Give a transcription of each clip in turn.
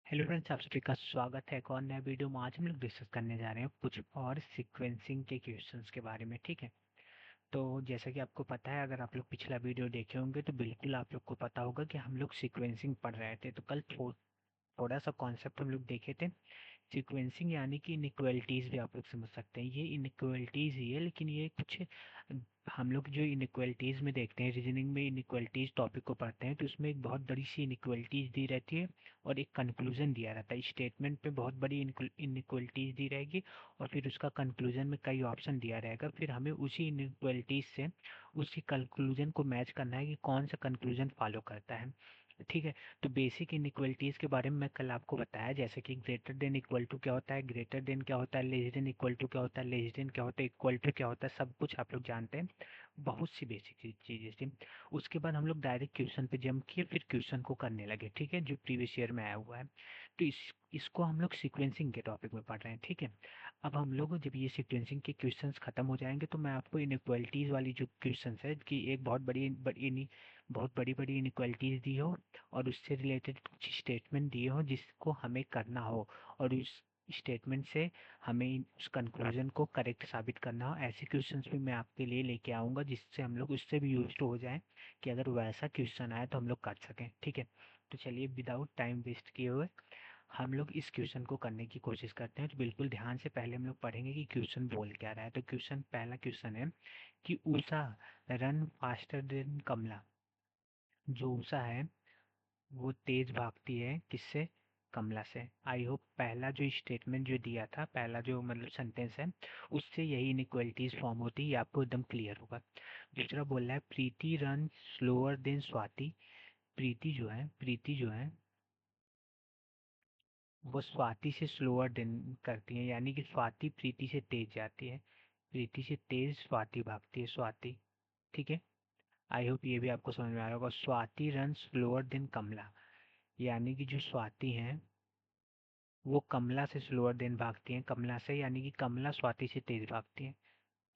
Hello friends, आप सभी का स्वागत है एक और नए वीडियो में। आज हम लोग डिस्कस करने जा रहे हैं कुछ और सीक्वेंसिंग के क्वेश्चंस के बारे में। ठीक है, तो जैसा कि आपको पता है, अगर आप लोग पिछला वीडियो देखे होंगे तो बिल्कुल आप लोग को पता होगा कि हम लोग सीक्वेंसिंग पढ़ रहे थे। तो कल थोड़ा सा कॉन्सेप्ट हम लोग देखे थे सीक्वेंसिंग, यानी कि इनइक्वालिटीज़ भी आप लोग समझ सकते हैं। ये इनइक्वालिटीज़ ही है, लेकिन ये कुछ हम लोग जो इनइक्वालिटीज़ में देखते हैं, रीजनिंग में इनइक्वालिटीज़ टॉपिक को पढ़ते हैं, तो उसमें एक बहुत बड़ी सी इनइक्वालिटीज़ दी रहती है और एक कंक्लूजन दिया रहता है। स्टेटमेंट पे बहुत बड़ी इनइक्वालिटीज़ दी रहेगी और फिर उसका कंक्लूजन में कई ऑप्शन दिया रहेगा। फिर हमें उसी इनइक्वालिटीज़ से उसी कंक्लूजन को मैच करना है कि कौन सा कंक्लूजन फॉलो करता है। ठीक है, तो बेसिक इनइक्वालिटीज़ के बारे में मैं कल आपको बताया, जैसे कि ग्रेटर देन इक्वल टू क्या होता है, ग्रेटर देन क्या होता है, लेस देन इक्वल टू क्या होता है, लेस देन क्या होता है, इक्वल टू क्या होता है, सब कुछ आप लोग जानते हैं। बहुत सी बेसिक चीज़ें थी। उसके बाद हम लोग डायरेक्ट क्वेश्चन पे जंप किए, फिर क्वेश्चन को करने लगे। ठीक है, जो प्रीवियस ईयर में आया हुआ है। तो इसको हम लोग सीक्वेंसिंग के टॉपिक में पढ़ रहे हैं। ठीक है, अब हम लोग जब ये सीक्वेंसिंग के क्वेश्चंस खत्म हो जाएंगे तो मैं आपको इनइक्वालिटीज़ वाली जो क्वेश्चंस है कि एक बहुत बड़ी बड़ी इनइक्वालिटीज़ दी हो और उससे रिलेटेड कुछ स्टेटमेंट दिए हो जिसको हमें करना हो, और उस स्टेटमेंट से हमें उस कंक्लूजन को करेक्ट साबित करना हो, ऐसे क्वेश्चंस भी मैं आपके लिए लेके आऊँगा जिससे हम लोग उससे भी यूज हो जाएं कि अगर वैसा क्वेश्चन आए तो हम लोग कर सकें। ठीक है, तो चलिए विदाउट टाइम वेस्ट किए हुए हम लोग इस क्वेश्चन को करने की कोशिश करते हैं। तो बिल्कुल ध्यान से पहले हम लोग पढ़ेंगे कि क्वेश्चन बोल क्या रहा है। तो क्वेश्चन, पहला क्वेश्चन है कि उषा रन फास्टर देन कमला। जो उषा है वो तेज भागती है किससे? कमला से। आई होप पहला जो स्टेटमेंट जो दिया था, पहला जो मतलब सेंटेंस है, उससे यही इनइक्वालिटीज फॉर्म होती है, ये आपको एकदम क्लियर होगा। दूसरा बोल रहा है प्रीति रन स्लोअर देन स्वाति। प्रीति जो है वो स्वाति से स्लोअर देन करती है, यानी कि स्वाति प्रीति से तेज जाती है, प्रीति से तेज स्वाति भागती है, स्वाति। ठीक है, आई होप ये भी आपको समझ में आ रहा होगा। स्वाति रन स्लोअर देन कमला, यानी कि जो स्वाति है वो कमला से स्लोअर देन भागती हैं, कमला से, यानी कि कमला स्वाति से तेज भागती है।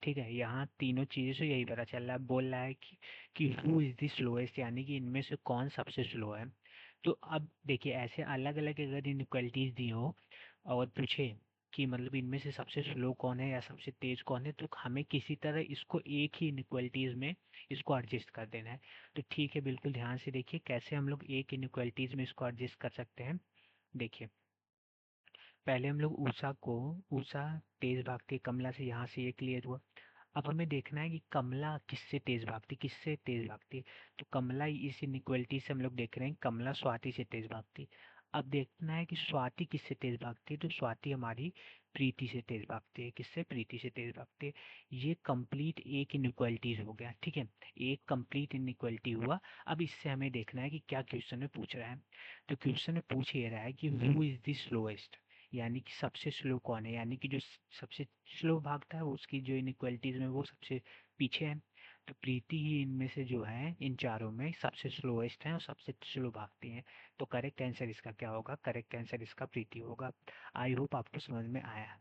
ठीक है, यहाँ तीनों चीज़ों से यही पता चल रहा है। बोल रहा है कि हु इज़ द स्लोएस्ट, यानी कि इनमें से कौन सबसे स्लो है। तो अब देखिए, ऐसे अलग अलग अगर इनइक्वालिटीज़ दी हो और पूछे कि मतलब इनमें से सबसे स्लो कौन है या सबसे तेज कौन है, तो हमें किसी तरह इसको एक ही इनइक्वालिटीज़ में इसको एडजस्ट कर देना है। तो ठीक है, बिल्कुल ध्यान से देखिए कैसे हम लोग एक इनइक्वालिटीज़ में इसको एडजस्ट कर सकते हैं। देखिए, पहले हम लोग उषा तेज भागती है कमला से, यहाँ से ये क्लियर हुआ। अब हमें देखना है कि कमला किससे तेज भागती है। तो कमला, इस इनइक्वालिटी से हम लोग देख रहे हैं कमला स्वाति से तेज भागती है। अब देखना है कि स्वाति किससे तेज भागती है, तो स्वाति हमारी प्रीति से तेज भागती है। किससे? प्रीति से तेज भागती है। ये कंप्लीट एक इनइक्वालिटीज हो गया। ठीक है, एक कंप्लीट इनइक्वालिटी हुआ। अब इससे हमें देखना है कि क्या क्वेश्चन में पूछ रहा है। तो क्वेश्चन में पूछ ये रहा है कि हु इज द स्लोएस्ट, यानी कि सबसे स्लो कौन है, यानी कि जो सबसे स्लो भागता है उसकी जो इनइक्वालिटीज में वो सबसे पीछे है। तो प्रीति ही इनमें से जो है इन चारों में सबसे स्लोएस्ट है और सबसे स्लो भागती हैं। तो करेक्ट आंसर इसका क्या होगा? करेक्ट आंसर इसका प्रीति होगा। आई होप आपको समझ में आया।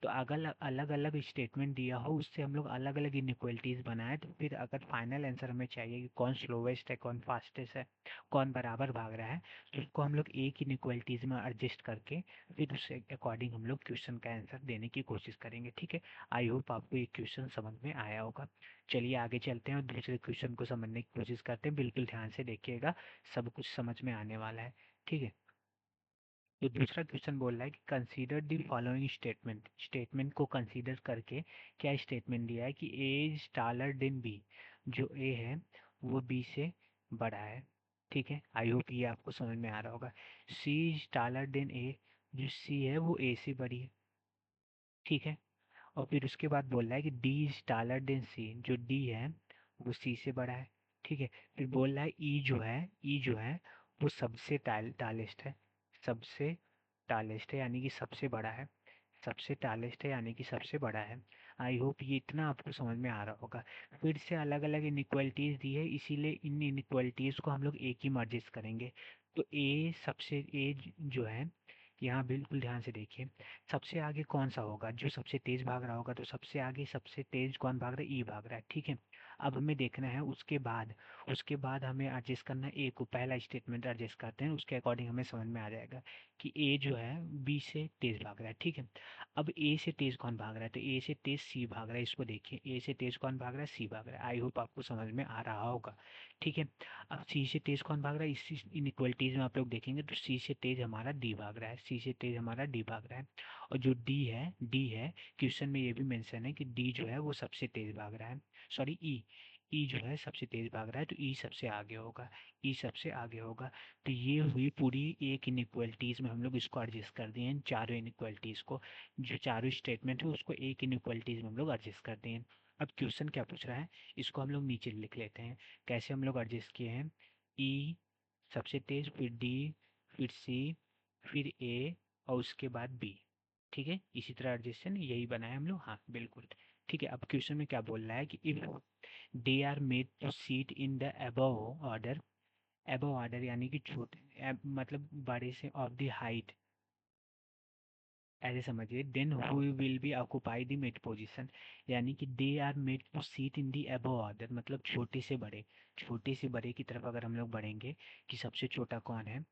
तो अगर अलग अलग स्टेटमेंट दिया हो उससे हम लोग अलग अलग इनइक्वालिटीज बनाए, तो फिर अगर फाइनल आंसर हमें चाहिए कि कौन स्लोवेस्ट है, कौन फास्टेस्ट है, कौन बराबर भाग रहा है, तो उसको हम लोग एक इनइक्वालिटीज में एडजस्ट करके फिर उसके अकॉर्डिंग हम लोग क्वेश्चन का आंसर देने की कोशिश करेंगे। ठीक है, आई होप आपको ये क्वेश्चन समझ में आया होगा। चलिए आगे चलते हैं और दूसरे क्वेश्चन को समझने की कोशिश करते हैं। बिल्कुल ध्यान से देखिएगा, सब कुछ समझ में आने वाला है। ठीक है, तो दूसरा क्वेश्चन बोल रहा है कि consider the following statement. Statement को कंसीडर करके क्या स्टेटमेंट दिया है कि ए इज टालर देन बी। जो ए है वो बी से बड़ा है। ठीक है, आई होप ये आपको समझ में आ रहा होगा। सी इज टालर देन ए, जो सी है वो ए से बड़ी है। ठीक है, और फिर उसके बाद बोल रहा है कि डी इज टालर देन सी, जो डी है वो सी से बड़ा है। ठीक है, फिर बोल रहा है ई जो है वो सबसे टालेस्ट है, सबसे टालेस्ट है, यानी कि सबसे बड़ा है, सबसे टालेस्ट है यानी कि सबसे बड़ा है। आई होप ये इतना आपको समझ में आ रहा होगा। फिर से अलग अलग इनइक्वालिटीज दी है, इसीलिए इन इनइक्वालिटीज को हम लोग एक ही में एडजस्ट करेंगे। तो ए जो है, यहाँ बिल्कुल ध्यान से देखिए, सबसे आगे कौन सा होगा? जो सबसे तेज भाग रहा होगा, तो सबसे आगे सबसे तेज कौन भाग रहा है? ई भाग रहा है। ठीक है, अब हमें देखना है उसके बाद हमें एडजस्ट करना है ए को, पहला स्टेटमेंट एडजस्ट करते हैं, उसके अकॉर्डिंग हमें समझ में आ जाएगा कि ए जो है बी से तेज भाग रहा है। ठीक है, अब ए से तेज कौन भाग रहा है, तो ए से तेज सी भाग रहा है। इसको देखिए, ए से तेज कौन भाग रहा है, सी भाग रहा है। आई होप आपको समझ में आ रहा होगा। ठीक है, अब सी से तेज कौन भाग रहा है, इस इनइक्वलिटीज में आप लोग देखेंगे तो सी से तेज हमारा डी भाग रहा है, सी से तेज हमारा डी भाग रहा है। और जो डी है क्वेश्चन में ये भी मेंशन है कि डी जो है वो सबसे तेज भाग रहा है, सॉरी ई जो है सबसे तेज भाग रहा है, तो ई सबसे आगे होगा, ई सबसे आगे होगा। तो ये हुई पूरी एक इनइक्वलिटीज में हम लोग इसको एडजस्ट कर दिए हैं, चारों इनइक्वलिटीज को, जो चारों स्टेटमेंट है उसको एक इनइक्वलिटीज में हम लोग एडजस्ट कर दिए हैं। अब क्वेश्चन क्या पूछ रहा है, इसको हम लोग नीचे लिख लेते हैं। कैसे हम लोग एडजस्ट किए हैं, ई सबसे तेज, फिर डी, फिर सी, फिर ए, और उसके बाद बी। ठीक है, इसी तरह एडजस्टन यही बनाए हम लोग, हाँ बिल्कुल। ठीक है, अब क्वेश्चन में क्या बोल रहा है कि if they are made to seat in the above order, above order यानी कि छोटे मतलब बड़े से ऑफ द हाइट, ऐसे समझिए, then who will be occupy the mid position, यानी कि they are made to seat in the above order, मतलब छोटे से बड़े, छोटे से बड़े की तरफ अगर हम लोग बढ़ेंगे कि सबसे छोटा कौन है,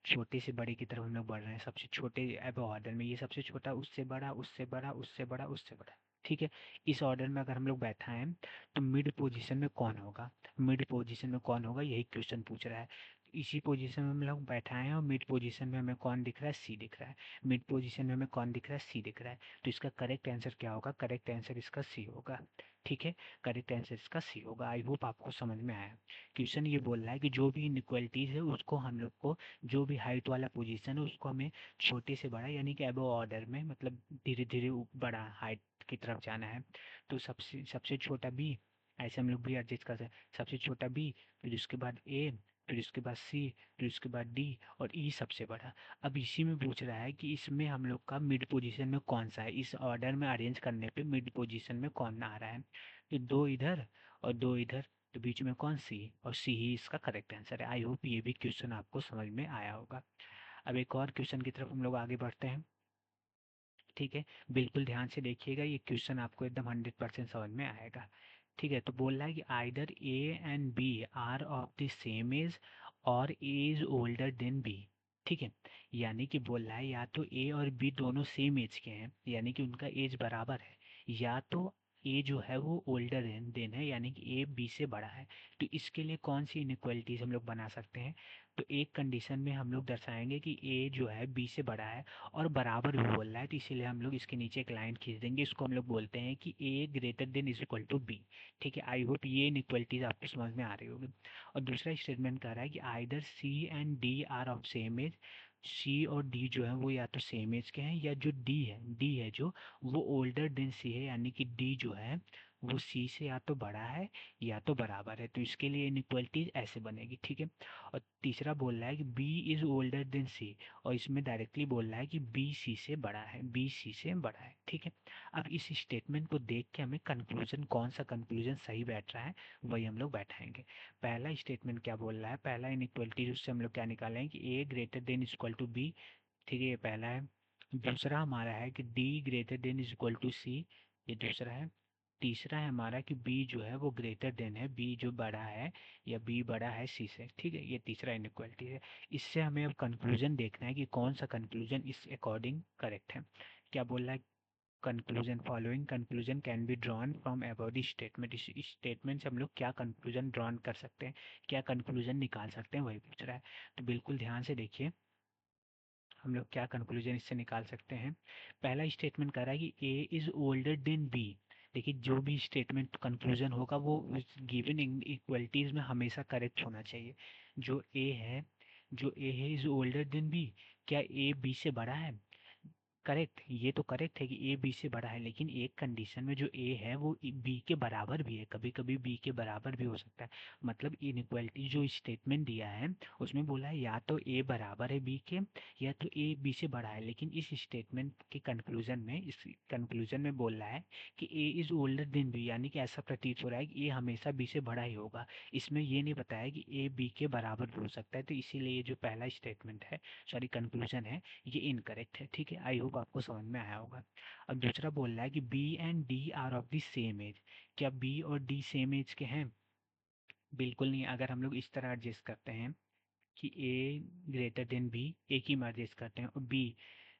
छोटे से बड़े की तरफ हम लोग बढ़ रहे हैं, सबसे छोटे अबव ऑर्डर में ये सबसे छोटा, उससे बड़ा, उससे बड़ा, उससे बड़ा, उससे बड़ा। ठीक है, इस ऑर्डर में अगर हम लोग बैठा है तो मिड पोजीशन में कौन होगा, मिड पोजीशन में कौन होगा, यही क्वेश्चन पूछ रहा है। इसी पोजीशन में हम लोग बैठा है और मिड पोजीशन में हमें कौन दिख रहा है, सी दिख रहा है। मिड पोजीशन में हमें कौन दिख रहा है, सी दिख रहा है। तो इसका करेक्ट आंसर क्या होगा, करेक्ट आंसर इसका सी होगा। ठीक है, करेक्ट आंसर इसका सी होगा। आई होप आपको समझ में आया। क्वेश्चन ये बोल रहा है कि जो भी इनइक्वालिटीज है उसको हम लोग को, जो भी हाइट वाला पोजीशन है उसको हमें छोटे से बड़ा यानी कि अबव ऑर्डर में, मतलब धीरे धीरे बड़ा हाइट की तरफ जाना है। तो सबसे सबसे छोटा बी, ऐसे हम लोग भी एडजस्ट कर सकते हैं, सबसे छोटा बी, फिर उसके बाद ए, फिर उसके बाद सी, फिर उसके बाद डी, और ई सबसे बड़ा। अब इसी में पूछ रहा है कि इसमें हम लोग का मिड पोजीशन में कौन सा है, इस ऑर्डर में अरेंज करने पे मिड पोजीशन में कौन आ रहा है, तो दो इधर और दो इधर, तो बीच में कौन, सी, और सी ही इसका करेक्ट आंसर है। आई होप ये भी क्वेश्चन आपको समझ में आया होगा। अब एक और क्वेश्चन की तरफ हम लोग आगे बढ़ते हैं। ठीक है, बिल्कुल ध्यान से देखिएगा, ये क्वेश्चन आपको एकदम 100% समझ में आएगा। ठीक है, तो बोल रहा है कि either A and B are of the same age और A is older than B. ठीक है, यानी कि बोल रहा है या तो ए और बी दोनों सेम एज के हैं, यानी कि उनका एज बराबर है, या तो ए जो है वो ओल्डर देन है, यानी कि ए बी से बड़ा है। तो इसके लिए कौन सी इनइक्वालिटीज हम लोग बना सकते हैं, तो एक कंडीशन में हम लोग दर्शाएंगे कि ए जो है बी से बड़ा है और बराबर भी बोल रहा है, तो इसीलिए हम लोग इसके नीचे एक लाइन खींच देंगे, इसको हम लोग बोलते हैं कि A greater than is equal to B. ठीक है, आई होप ये इनइक्वालिटीज आपको समझ में आ रही होगी। और दूसरा स्टेटमेंट कह रहा है कि either C and D are of same age, C और डी जो है वो या तो सेम एज के हैं, या जो डी है जो, वो ओल्डर देन सी है, यानी कि डी जो है वो सी से या तो बड़ा है या तो बराबर है। तो इसके लिए इनइक्वालिटीज ऐसे बनेगी। ठीक है, और तीसरा बोल रहा है कि बी इज ओल्डर देन सी, और इसमें डायरेक्टली बोल रहा है कि बी सी से बड़ा है, बी सी से बड़ा है। ठीक है, अब इस स्टेटमेंट को देख के हमें कंक्लूजन, कौन सा कंक्लूजन सही बैठ रहा है वही हम लोग बैठाएंगे। पहला स्टेटमेंट क्या बोल रहा है, पहला इनइक्वालिटी उससे हम लोग क्या निकाले हैं कि A greater than is equal to B. ठीक है, ये पहला है। दूसरा हमारा है कि D greater than is equal to C, ये दूसरा है। तीसरा है हमारा कि बी जो है वो ग्रेटर देन है, बी जो बड़ा है या बी बड़ा है सी से। ठीक है, ये तीसरा इनइक्वालिटी है। इससे हमें अब कंक्लूजन देखना है कि कौन सा कंक्लूजन इस अकॉर्डिंग करेक्ट है। क्या बोल रहा है, conclusion, following conclusion can be drawn from above the statement, इस स्टेटमेंट से हम लोग क्या कंक्लूजन ड्रॉन कर सकते हैं, क्या कंक्लूजन निकाल सकते हैं, वही पूछ रहा है। तो बिल्कुल ध्यान से देखिए, हम लोग क्या कंक्लूजन इससे निकाल सकते हैं। पहला स्टेटमेंट कह रहा है कि ए इज ओल्डर देन बी। देखिए, जो भी स्टेटमेंट कंक्लूजन होगा वो गिवन इक्वलिटीज में हमेशा करेक्ट होना चाहिए। जो ए है इज ओल्डर देन बी, क्या ए बी से बड़ा है, करेक्ट, ये तो करेक्ट है कि ए बी से बड़ा है, लेकिन एक कंडीशन में जो ए है वो बी के बराबर भी है, कभी कभी बी के बराबर भी हो सकता है। मतलब इनइक्वालिटी जो स्टेटमेंट दिया है उसमें बोला है या तो ए बराबर है बी के, या तो ए बी से बड़ा है, लेकिन इस स्टेटमेंट के कंक्लूजन में, इस कंक्लूजन में बोल रहा है कि ए इज ओल्डर देन बी, यानी कि ऐसा प्रतीत हो रहा है कि ए हमेशा बी से बड़ा ही होगा। इसमें ये नहीं बताया कि ए बी के बराबर भी हो सकता है, तो इसीलिए ये जो पहला स्टेटमेंट है, सॉरी कंक्लूजन है, ये इनकरेक्ट है। ठीक है, आई होप होप आपको समझ में आया होगा। अब दूसरा बोल रहा है कि B and D are of the same age. क्या बी और डी सेम एज के हैं? बिल्कुल नहीं। अगर हम लोग इस तरह एडजस्ट करते हैं कि ए ग्रेटर देन बी, एक ही में एडजस्ट करते हैं, और बी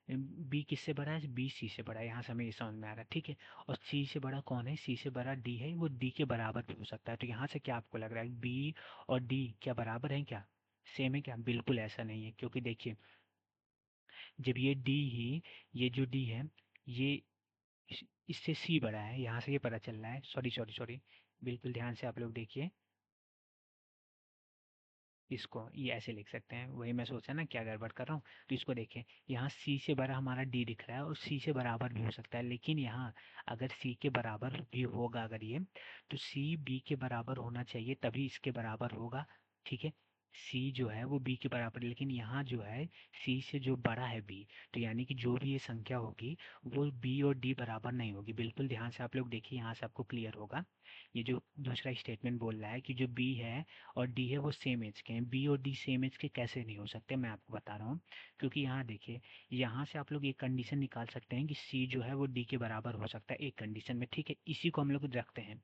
बी किससे बड़ा है? बी सी से बड़ा है। यहाँ से हमें ये समझ में आ रहा है, ठीक है। और सी से बड़ा कौन है? सी से बड़ा डी है, वो डी के बराबर भी हो सकता है। तो यहाँ से क्या आपको लग रहा है, बी और डी क्या बराबर हैं क्या, सेम है क्या? बिल्कुल ऐसा नहीं है, क्योंकि देखिए जब ये डी ही, ये जो डी है ये इससे सी बड़ा है, यहाँ से ये पता चल रहा है। सॉरी सॉरी सॉरी, बिल्कुल ध्यान से आप लोग देखिए, इसको ये ऐसे लिख सकते हैं। वही मैं सोचा ना क्या गड़बड़ कर रहा हूँ। तो इसको देखें, यहाँ सी से बड़ा हमारा डी दिख रहा है और सी से बराबर भी हो सकता है, लेकिन यहाँ अगर सी के बराबर भी होगा अगर ये, तो सी बी के बराबर होना चाहिए, तभी इसके बराबर होगा, ठीक है। सी जो है वो बी के बराबर है, लेकिन यहाँ जो है सी से जो बड़ा है बी, तो यानी कि जो भी ये संख्या होगी वो बी और डी बराबर नहीं होगी। बिल्कुल ध्यान से आप लोग देखिए, यहाँ से आपको क्लियर होगा। ये जो दूसरा स्टेटमेंट बोल रहा है कि जो बी है और डी है वो सेम एज के हैं। बी और डी सेम एज के कैसे नहीं हो सकते, मैं आपको बता रहा हूँ। क्योंकि यहाँ देखिए, यहाँ से आप लोग एक कंडीशन निकाल सकते हैं कि सी जो है वो डी के बराबर हो सकता है एक कंडीशन में, ठीक है। इसी को हम लोग रखते हैं।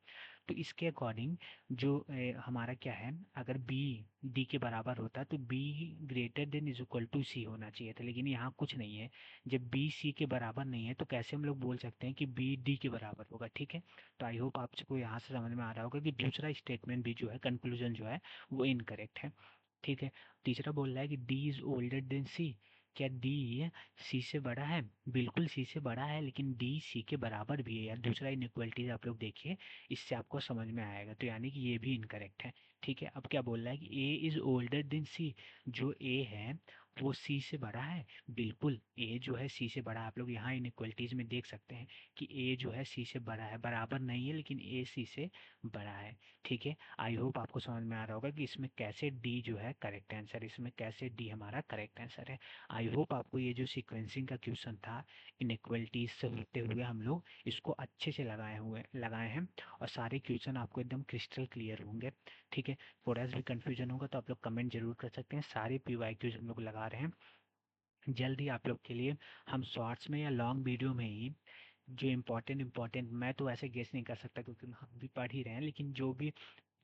तो इसके अकॉर्डिंग जो हमारा क्या है, अगर बी डी के बराबर होता तो B greater than is equal to C होना चाहिए था, लेकिन यहाँ कुछ नहीं है। जब बी सी के बराबर नहीं है तो कैसे हम लोग बोल सकते हैं कि बी डी के बराबर होगा, ठीक है। तो आई होप आपको यहाँ से समझ में आ रहा होगा कि दूसरा स्टेटमेंट भी जो है, कंक्लूजन जो है वो इनकरेक्ट है, ठीक है। तीसरा बोल रहा है कि डी इज ओल्डर देन सी। क्या डी सी से बड़ा है? बिल्कुल सी से बड़ा है, लेकिन डी सी के बराबर भी है यार। दूसरा इनइक्वलिटीज आप लोग देखिए, इससे आपको समझ में आएगा। तो यानी कि ये भी इनकरेक्ट है, ठीक है। अब क्या बोल रहा है कि ए इज ओल्डर देन सी। जो ए है वो सी से बड़ा है। बिल्कुल ए जो है सी से बड़ा है। आप लोग यहाँ इनइक्वलिटीज में देख सकते हैं कि ए जो है सी से बड़ा है, बराबर नहीं है, लेकिन ए सी से बड़ा है, ठीक है। आई होप आपको समझ में आ रहा होगा कि इसमें कैसे डी जो है करेक्ट आंसर, इसमें कैसे डी हमारा करेक्ट आंसर है। आई होप आपको ये जो सीक्वेंसिंग का क्वेश्चन था इनइक्वलिटीज से होते हुए, हम लोग इसको अच्छे से लगाए हैं, और सारे क्वेश्चन आपको एकदम क्रिस्टल क्लियर होंगे, ठीक है। थोड़ा सा भी कंफ्यूजन होगा तो आप लोग कमेंट जरूर कर सकते हैं। सारे पीवाईक्यूज हम लोग लगा रहे हैं। जल्द ही आप लोग के लिए हम शॉर्ट्स में या लॉन्ग वीडियो में ही जो इम्पोर्टेंट मैं तो ऐसे गेस नहीं कर सकता क्योंकि हम भी पढ़ ही रहे हैं, लेकिन जो भी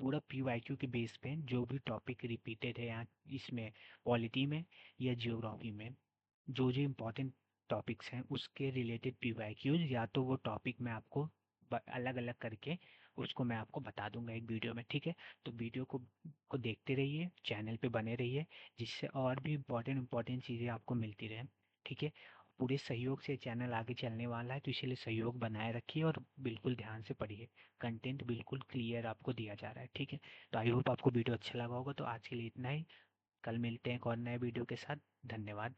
पूरा पीवाईक्यू के बेस पे जो भी टॉपिक रिपीटेड है यहाँ इसमें, पॉलिटी में या जियोग्राफी में, जो जो इम्पोर्टेंट टॉपिक्स हैं उसके रिलेटेड पीवाईक्यूज, या तो वो टॉपिक मैं आपको अलग अलग करके उसको मैं आपको बता दूंगा एक वीडियो में, ठीक है। तो वीडियो को देखते रहिए, चैनल पे बने रहिए, जिससे और भी इम्पोर्टेंट चीज़ें आपको मिलती रहें, ठीक है। पूरे सहयोग से चैनल आगे चलने वाला है, तो इसीलिए सहयोग बनाए रखिए और बिल्कुल ध्यान से पढ़िए। कंटेंट बिल्कुल क्लियर आपको दिया जा रहा है, ठीक है। तो आई होप आपको वीडियो अच्छा लगा होगा। तो आज के लिए इतना ही, कल मिलते हैं एक और नए वीडियो के साथ। धन्यवाद।